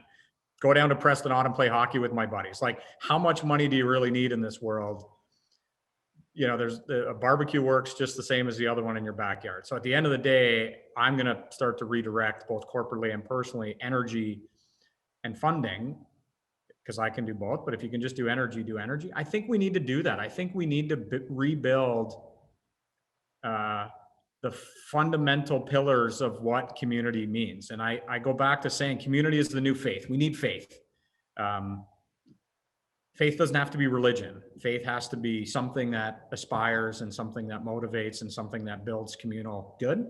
S2: Go down to Preston Autumn and play hockey with my buddies. Like, how much money do you really need in this world? There's a barbecue works just the same as the other one in your backyard. So at the end of the day, I'm going to start to redirect both corporately and personally energy and funding, because I can do both. But if you can just do energy, do energy. I think we need to do that. I think we need to rebuild the fundamental pillars of what community means. And I go back to saying community is the new faith. We need faith. Faith doesn't have to be religion. Faith has to be something that aspires and something that motivates and something that builds communal good.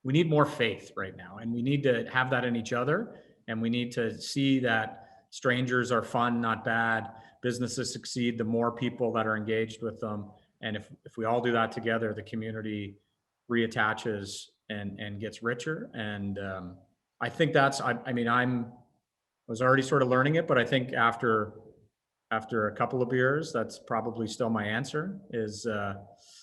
S2: We need more faith right now, and we need to have that in each other. And we need to see that strangers are fun, not bad. Businesses succeed the more people that are engaged with them. And if we all do that together, the community reattaches and gets richer. And I think I was already sort of learning it, but I think after a couple of beers, that's probably still my answer is,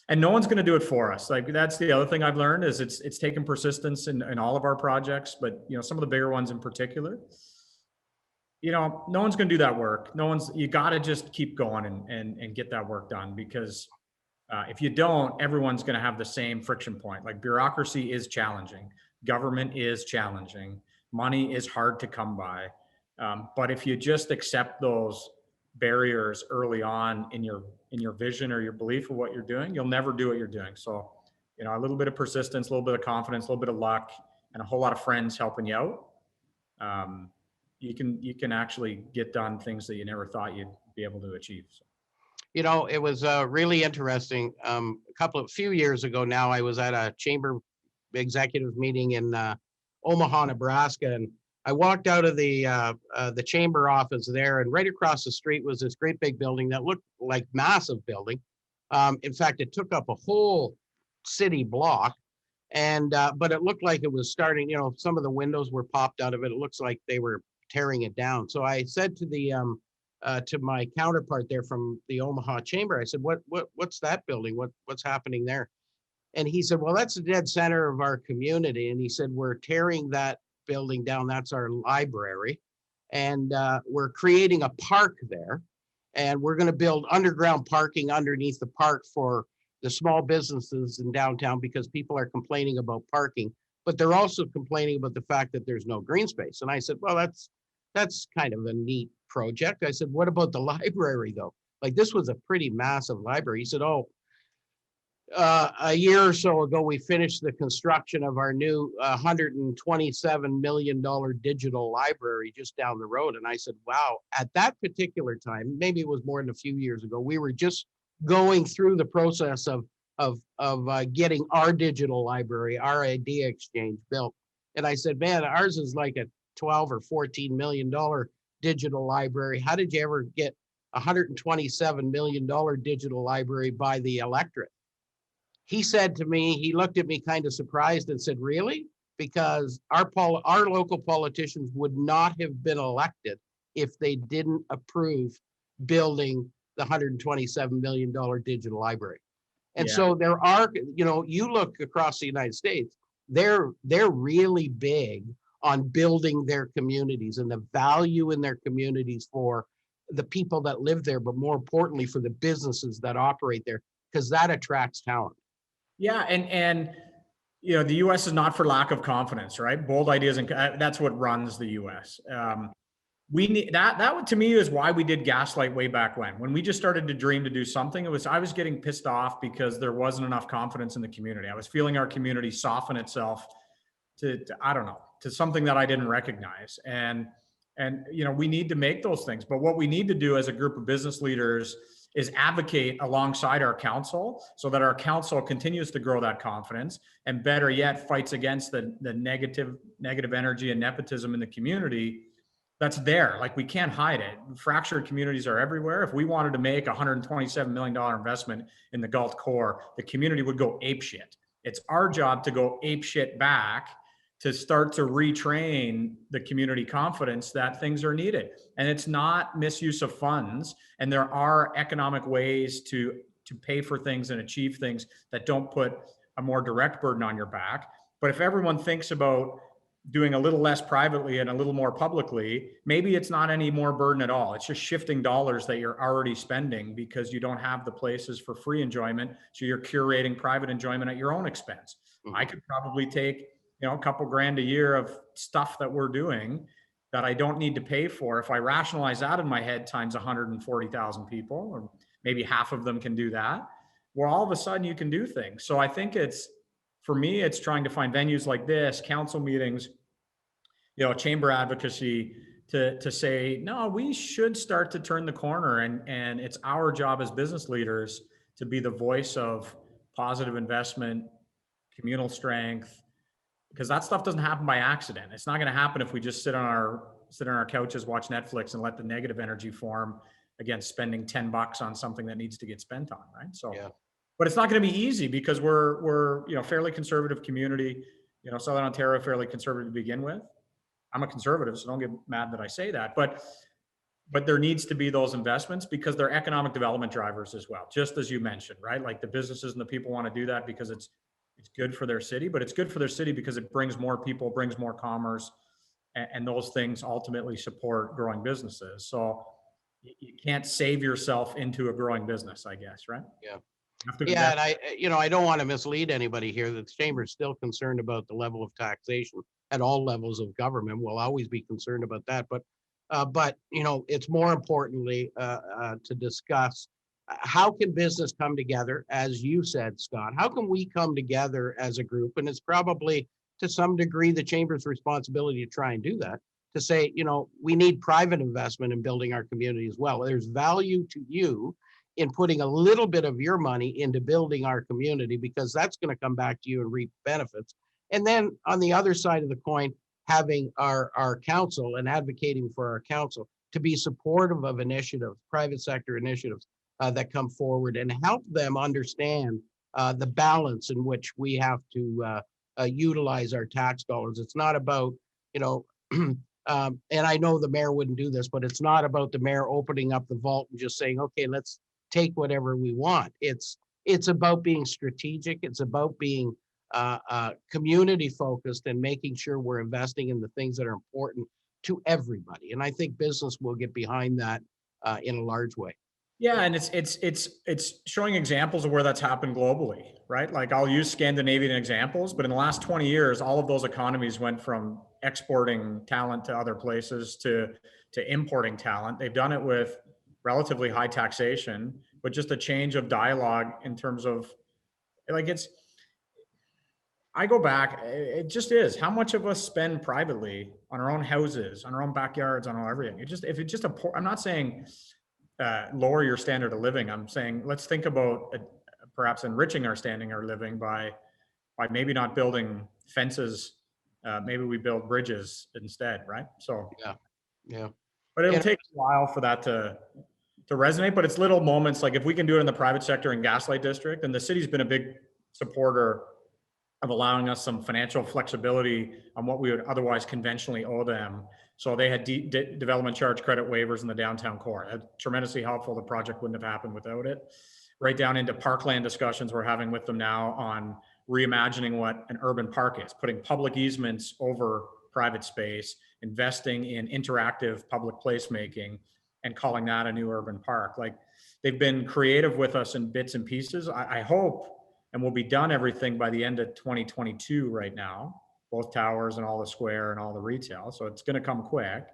S2: and no one's going to do it for us. Like, that's the other thing I've learned is it's taken persistence in all of our projects, but some of the bigger ones in particular, no one's going to do that work. You got to just keep going and get that work done, because if you don't, everyone's going to have the same friction point. Like, bureaucracy is challenging. Government is challenging. Money is hard to come by. But if you just accept those barriers early on in your vision or your belief of what you're doing, you'll never do what you're doing. So, a little bit of persistence, a little bit of confidence, a little bit of luck, and a whole lot of friends helping you out. You can actually get done things that you never thought you'd be able to achieve. So.
S1: It was really interesting. A few years ago now, I was at a chamber executive meeting in Omaha, Nebraska, and I walked out of the chamber office there, and right across the street was this great big building that looked like massive building. In fact, it took up a whole city block, and but it looked like it was starting. Some of the windows were popped out of it. It looks like they were tearing it down. So I said to the to my counterpart there from the Omaha chamber, I said, what's that building? What's happening there? And he said, well, that's the dead center of our community. And he said, we're tearing that building down. That's our library. And we're creating a park there. And we're going to build underground parking underneath the park for the small businesses in downtown, because people are complaining about parking, but they're also complaining about the fact that there's no green space. And I said, well, that's kind of a neat project. I said, what about the library though? Like, this was a pretty massive library. He said, a year or so ago, we finished the construction of our new $127 million digital library just down the road. And I said, wow, at that particular time, maybe it was more than a few years ago, we were just going through the process of getting our digital library, our idea exchange built. And I said, man, ours is like a 12 or $14 million digital library. How did you ever get $127 million digital library by the electorate? He said to me, he looked at me kind of surprised and said, really? Because our local politicians would not have been elected if they didn't approve building the $127 million digital library. And so there are, you look across the United States, they're really big on building their communities and the value in their communities for the people that live there, but more importantly for the businesses that operate there, because that attracts talent.
S2: Yeah, and the U.S. is not for lack of confidence, right? Bold ideas, and that's what runs the U.S. We need that to me is why we did Gaslight way back when we just started to dream to do something. I was getting pissed off because there wasn't enough confidence in the community. I was feeling our community soften itself to I don't know, to something that I didn't recognize. And we need to make those things. But what we need to do as a group of business leaders is advocate alongside our council so that our council continues to grow that confidence, and better yet, fights against the negative energy and nepotism in the community, that's there. Like, we can't hide it. Fractured communities are everywhere. If we wanted to make a $127 million investment in the Gulf Core, the community would go apeshit. It's our job to go apeshit back to start to retrain the community confidence that things are needed. And it's not misuse of funds. And there are economic ways to pay for things and achieve things that don't put a more direct burden on your back. But if everyone thinks about doing a little less privately and a little more publicly, maybe it's not any more burden at all. It's just shifting dollars that you're already spending because you don't have the places for free enjoyment. So you're curating private enjoyment at your own expense. Mm-hmm. I could probably take, a couple grand a year of stuff that we're doing that I don't need to pay for. If I rationalize that in my head times 140,000 people, or maybe half of them can do that, well, all of a sudden you can do things. So I think for me, it's trying to find venues like this, council meetings, chamber advocacy to say, no, we should start to turn the corner. And it's our job as business leaders to be the voice of positive investment, communal strength, because that stuff doesn't happen by accident. It's not going to happen if we just sit on our couches, watch Netflix, and let the negative energy form against spending $10 on something that needs to get spent on, right? So, yeah. But it's not going to be easy because we're fairly conservative community. Southern Ontario, fairly conservative to begin with. I'm a conservative, so don't get mad that I say that. But there needs to be those investments because they're economic development drivers as well, just as you mentioned, right? Like, the businesses and the people want to do that because it's good for their city, but it's good for their city because it brings more people, brings more commerce, and those things ultimately support growing businesses. So you can't save yourself into a growing business, I guess, right?
S1: Yeah. Yeah, and I don't want to mislead anybody here. That the chamber is still concerned about the level of taxation at all levels of government. We'll always be concerned about that, but it's more importantly to discuss how can business come together, as you said, Scott. How can we come together as a group? And it's probably to some degree the chamber's responsibility to try and do that. To say, we need private investment in building our community as well. There's value to you in putting a little bit of your money into building our community, because that's going to come back to you and reap benefits. And then on the other side of the coin, having our council and advocating for our council to be supportive of initiatives, private sector initiatives that come forward, and help them understand the balance in which we have to utilize our tax dollars. It's not about, and I know the mayor wouldn't do this, but it's not about the mayor opening up the vault and just saying, okay, let's take whatever we want. It's about being strategic. It's about being community focused and making sure we're investing in the things that are important to everybody. And I think business will get behind that in a large way.
S2: Yeah, and it's showing examples of where that's happened globally, right? Like, I'll use Scandinavian examples, but in the last 20 years, all of those economies went from exporting talent to other places to importing talent. They've done it with relatively high taxation, but just a change of dialogue in terms of, like, I go back, it just is. How much of us spend privately on our own houses, on our own backyards, on everything? I'm not saying lower your standard of living. I'm saying let's think about perhaps enriching our standing or living by maybe not building fences. Maybe we build bridges instead, right? So
S1: yeah.
S2: But it'll take a while for that to resonate. But it's little moments, like if we can do it in the private sector in Gaslight District, and the city's been a big supporter of allowing us some financial flexibility on what we would otherwise conventionally owe them. So they had development charge credit waivers in the downtown core. That's tremendously helpful. The project wouldn't have happened without it. Right down into parkland discussions we're having with them now on reimagining what an urban park is, putting public easements over private space, investing in interactive public placemaking, and calling that a new urban park. Like, they've been creative with us in bits and pieces. I hope, and we'll be done everything by the end of 2022 right now, both towers and all the square and all the retail. So it's going to come quick.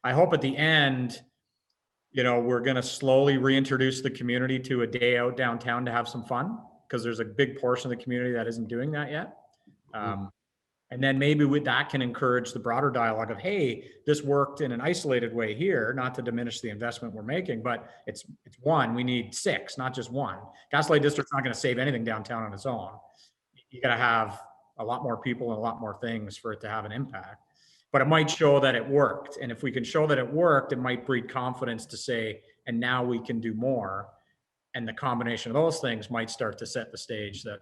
S2: I hope at the end, we're going to slowly reintroduce the community to a day out downtown to have some fun, because there's a big portion of the community that isn't doing that yet. And then maybe that can encourage the broader dialogue of, hey, this worked in an isolated way here, not to diminish the investment we're making, but it's one, we need 6, not just one. Gaslight District's not going to save anything downtown on its own. You got to have a lot more people and a lot more things for it to have an impact. but it might show that it worked. And if we can show that it worked, it might breed confidence to say, and now we can do more. And the combination of those things might start to set the stage that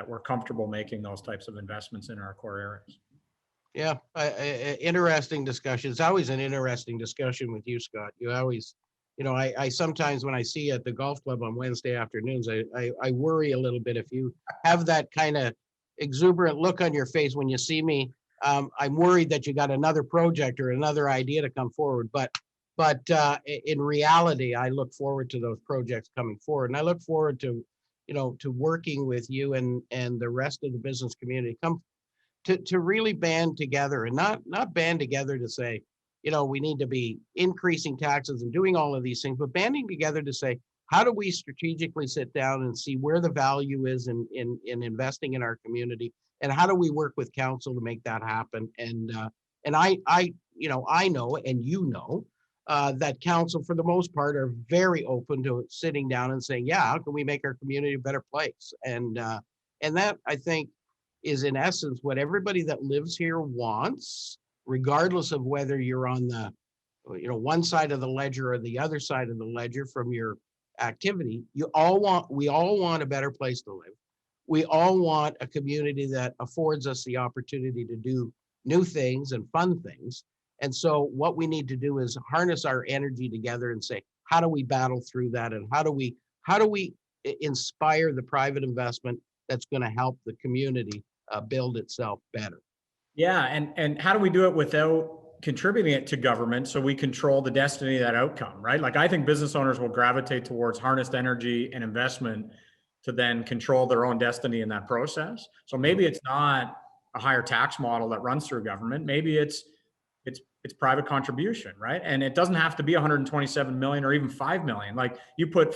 S2: we're comfortable making those types of investments in our core areas.
S1: Yeah, interesting discussion. It's always an interesting discussion with you, Scott. You always, I sometimes when I see you at the golf club on Wednesday afternoons, I worry a little bit if you have that kind of exuberant look on your face when you see me. I'm worried that you got another project or another idea to come forward. But in reality, I look forward to those projects coming forward, and I look forward to, to working with you and the rest of the business community. Come to really band together, and not band together to say, we need to be increasing taxes and doing all of these things, but banding together to say, how do we strategically sit down and see where the value is in investing in our community, and how do we work with council to make that happen? And I know, and that council for the most part are very open to sitting down and saying, yeah, how can we make our community a better place? And that, I think, is in essence what everybody that lives here wants, regardless of whether you're on the, one side of the ledger or the other side of the ledger from your activity. We all want a better place to live. We all want a community that affords us the opportunity to do new things and fun things. And so what we need to do is harness our energy together and say, how do we battle through that? And how do we inspire the private investment that's going to help the community build itself better?
S2: Yeah, and how do we do it without contributing it to government so we control the destiny of that outcome, right? Like, I think business owners will gravitate towards harnessed energy and investment to then control their own destiny in that process. So maybe it's not a higher tax model that runs through government. Maybe it's private contribution, right? And it doesn't have to be 127 million or even 5 million. Like, you put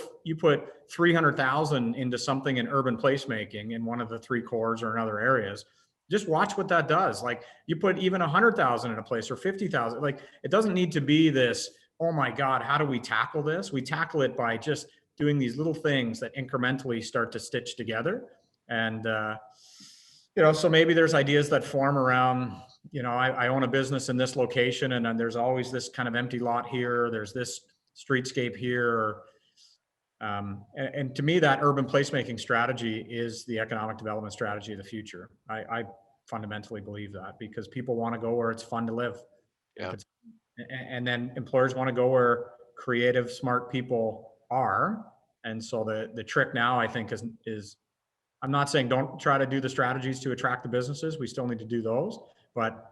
S2: 300,000 into something in urban placemaking in one of the three cores or in other areas. Just watch what that does. Like, you put even 100,000 in a place or 50,000. Like, it doesn't need to be this, oh my God, how do we tackle this? We tackle it by just doing these little things that incrementally start to stitch together. And, so maybe there's ideas that form around, I own a business in this location, and then there's always this kind of empty lot here. There's this streetscape here. And to me, that urban placemaking strategy is the economic development strategy of the future. I fundamentally believe that, because people want to go where it's fun to live.
S1: Yeah.
S2: And then employers want to go where creative, smart people are. And so the trick now, I think, is I'm not saying don't try to do the strategies to attract the businesses. We still need to do those. But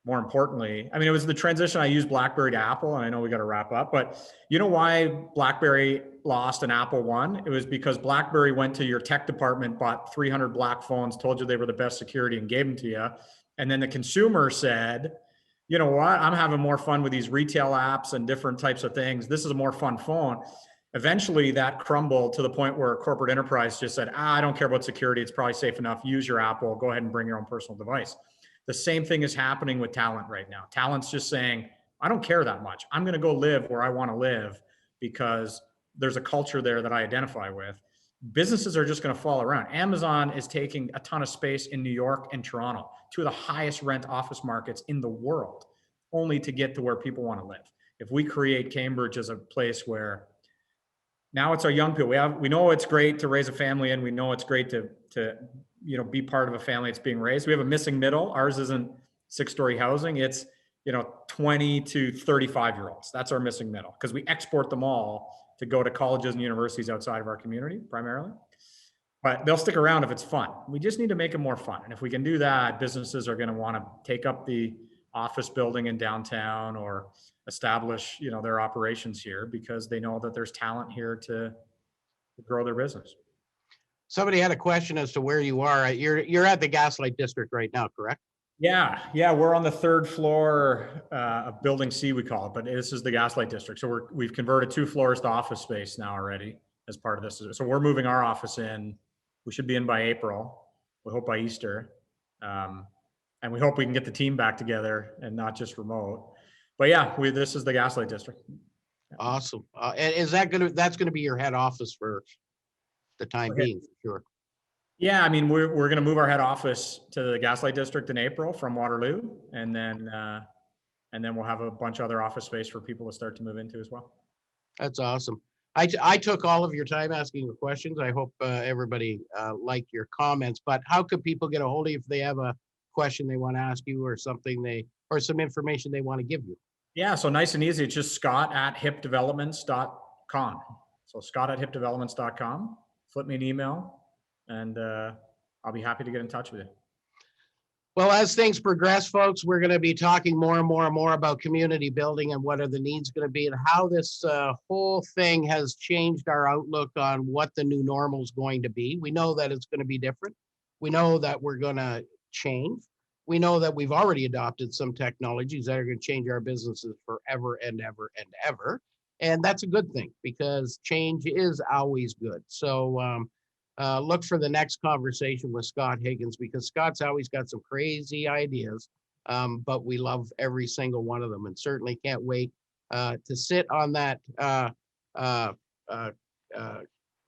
S2: more importantly, I mean, it was the transition. I used BlackBerry to Apple, and I know we got to wrap up, but you know why BlackBerry lost and Apple won? It was because BlackBerry went to your tech department, bought 300 black phones, told you they were the best security, and gave them to you. And then the consumer said, you know what, I'm having more fun with these retail apps and different types of things. This is a more fun phone. Eventually that crumbled to the point where corporate enterprise just said, I don't care about security. It's probably safe enough. Use your Apple. Go ahead and bring your own personal device. The same thing is happening with talent right now. Talent's just saying, I don't care that much. I'm going to go live where I want to live because there's a culture there that I identify with. Businesses are just going to fall around. Amazon is taking a ton of space in New York and Toronto, two of the highest rent office markets in the world, only to get to where people want to live. If we create Cambridge as a place where now it's our young people, we know it's great to raise a family, and we know it's great to be part of a family that's being raised. We have a missing middle. Ours isn't 6-story housing. It's 20 to 35-year-olds. That's our missing middle, because we export them all to go to colleges and universities outside of our community primarily. But they'll stick around if it's fun. We just need to make it more fun. And if we can do that, businesses are going to want to take up the office building in downtown or establish their operations here, because they know that there's talent here to grow their business.
S1: Somebody had a question as to where you are. You're at the Gaslight District right now, correct?
S2: Yeah, we're on the third floor of Building C, we call it, but this is the Gaslight District. So we've converted 2 floors to office space now already as part of this. So we're moving our office in. We should be in by April. We hope by Easter, and we hope we can get the team back together and not just remote. But yeah, this is the Gaslight District.
S1: Awesome. And is that's going to be your head office for the time being, for sure?
S2: Yeah, I mean, we're going to move our head office to the Gaslight District in April from Waterloo, and then we'll have a bunch of other office space for people to start to move into as well.
S1: That's awesome. I took all of your time asking the questions. I hope everybody liked your comments, but how could people get a hold of you if they have a question they want to ask you or something or some information they want to give you?
S2: Yeah, so nice and easy. It's just scott@hipdevelopments.com. So scott@hipdevelopments.com. Flip me an email, and I'll be happy to get in touch with you.
S1: Well, as things progress, folks, we're going to be talking more and more and more about community building and what are the needs going to be and how this whole thing has changed our outlook on what the new normal is going to be. We know that it's going to be different. We know that we're going to change. We know that we've already adopted some technologies that are going to change our businesses forever and ever and ever. And that's a good thing because change is always good. So, look for the next conversation with Scott Higgins because Scott's always got some crazy ideas, but we love every single one of them and certainly can't wait to sit on that uh, uh,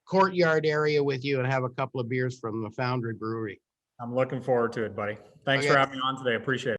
S1: courtyard area with you and have a couple of beers from the Foundry Brewery.
S2: I'm looking forward to it, buddy. Thanks
S1: Okay.
S2: for having me on today. Appreciate it.